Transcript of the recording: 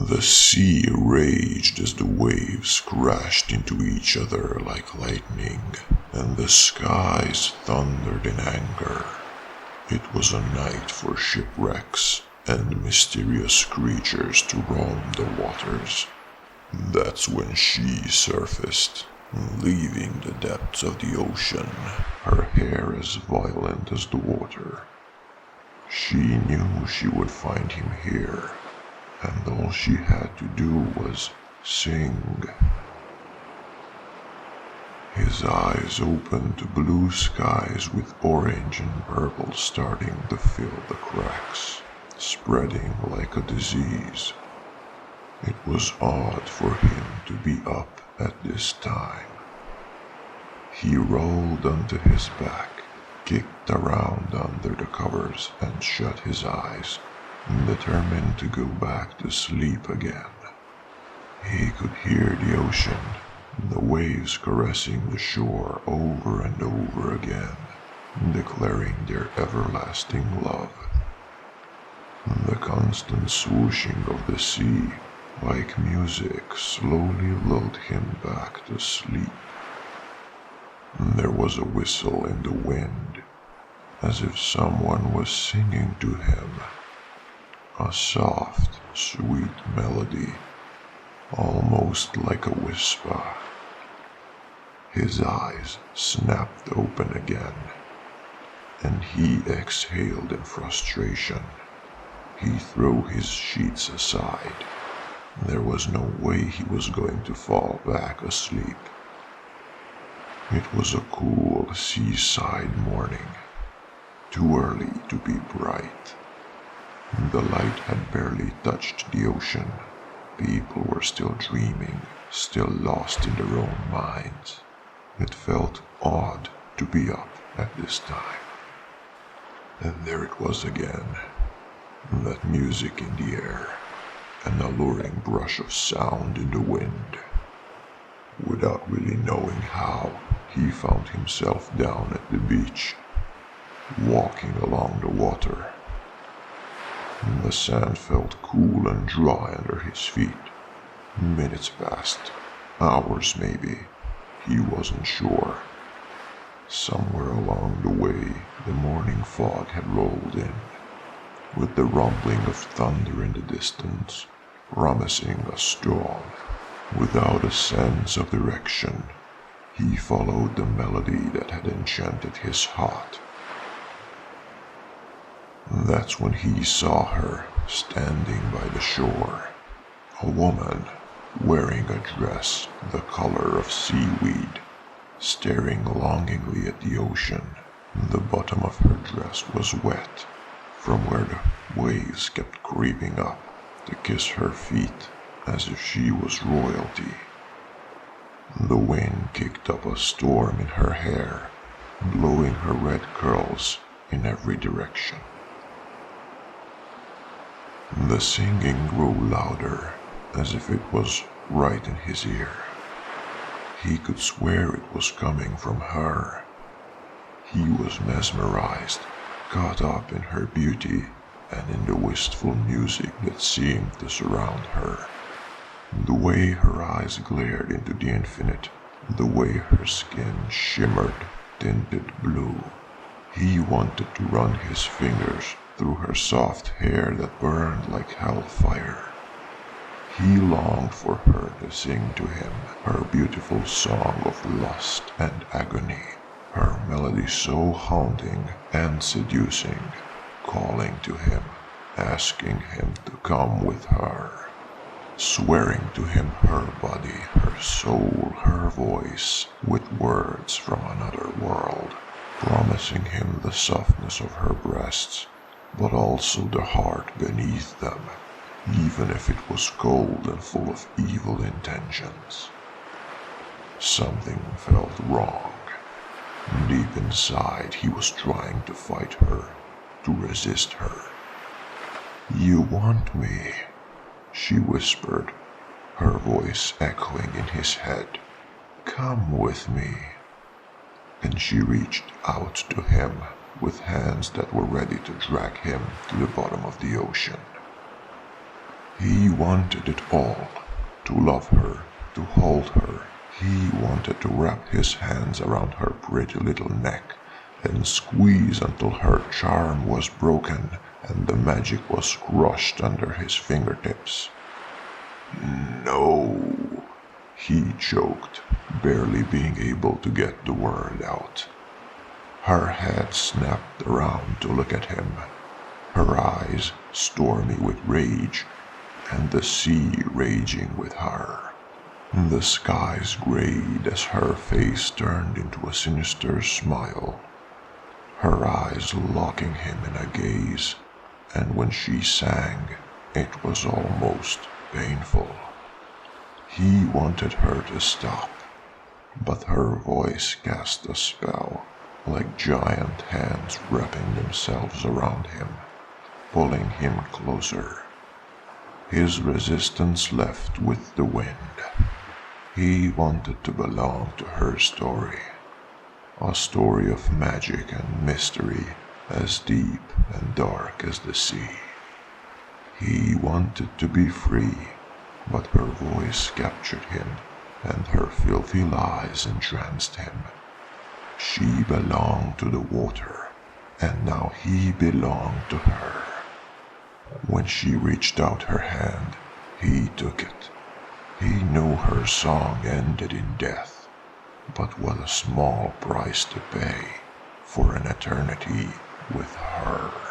The sea raged as the waves crashed into each other like lightning, and the skies thundered in anger. It was a night for shipwrecks and mysterious creatures to roam the waters. That's when she surfaced, leaving the depths of the ocean, her hair as violent as the water. She knew she would find him here, and all she had to do was sing. His eyes opened to blue skies with orange and purple starting to fill the cracks, spreading like a disease. It was odd for him to be up at this time. He rolled onto his back, kicked around under the covers, and shut his eyes, determined to go back to sleep again. He could hear the ocean, the waves caressing the shore over and over again, declaring their everlasting love. The constant swooshing of the sea, like music, slowly lulled him back to sleep. There was a whistle in the wind, as if someone was singing to him. A soft, sweet melody, almost like a whisper. His eyes snapped open again, and he exhaled in frustration. He threw his sheets aside. There was no way he was going to fall back asleep. It was a cool seaside morning, too early to be bright. The light had barely touched the ocean. People were still dreaming, still lost in their own minds. It felt odd to be up at this time. And there it was again, that music in the air, an alluring brush of sound in the wind. Without really knowing how, he found himself down at the beach, walking along the water. The sand felt cool and dry under his feet. Minutes passed, hours maybe, he wasn't sure. Somewhere along the way, the morning fog had rolled in, with the rumbling of thunder in the distance, promising a storm. Without a sense of direction, he followed the melody that had enchanted his heart. That's when he saw her standing by the shore, a woman wearing a dress the color of seaweed, staring longingly at the ocean. The bottom of her dress was wet, from where the waves kept creeping up to kiss her feet as if she was royalty. The wind kicked up a storm in her hair, blowing her red curls in every direction. The singing grew louder, as if it was right in his ear. He could swear it was coming from her. He was mesmerized, caught up in her beauty and in the wistful music that seemed to surround her. The way her eyes glared into the infinite, the way her skin shimmered, tinted blue. He wanted to run his fingers through her soft hair that burned like hellfire. He longed for her to sing to him her beautiful song of lust and agony, her melody so haunting and seducing, calling to him, asking him to come with her, swearing to him her body, her soul, her voice, with words from another world, promising him the softness of her breasts, but also the heart beneath them, even if it was cold and full of evil intentions. Something felt wrong. Deep inside, he was trying to fight her, to resist her. "You want me," she whispered, her voice echoing in his head. "Come with me." And she reached out to him with hands that were ready to drag him to the bottom of the ocean. He wanted it all, to love her, to hold her. He wanted to wrap his hands around her pretty little neck and squeeze until her charm was broken and the magic was crushed under his fingertips. "No," he choked, barely being able to get the word out. Her head snapped around to look at him, her eyes stormy with rage, and the sea raging with her. The skies grayed as her face turned into a sinister smile, her eyes locking him in a gaze, and when she sang, it was almost painful. He wanted her to stop, but her voice cast a spell, like giant hands wrapping themselves around him, pulling him closer. His resistance left with the wind. He wanted to belong to her story, a story of magic and mystery as deep and dark as the sea. He wanted to be free, but her voice captured him and her filthy lies entranced him. She belonged to the water, and now he belonged to her. When she reached out her hand, he took it. He knew her song ended in death, but what a small price to pay for an eternity with her.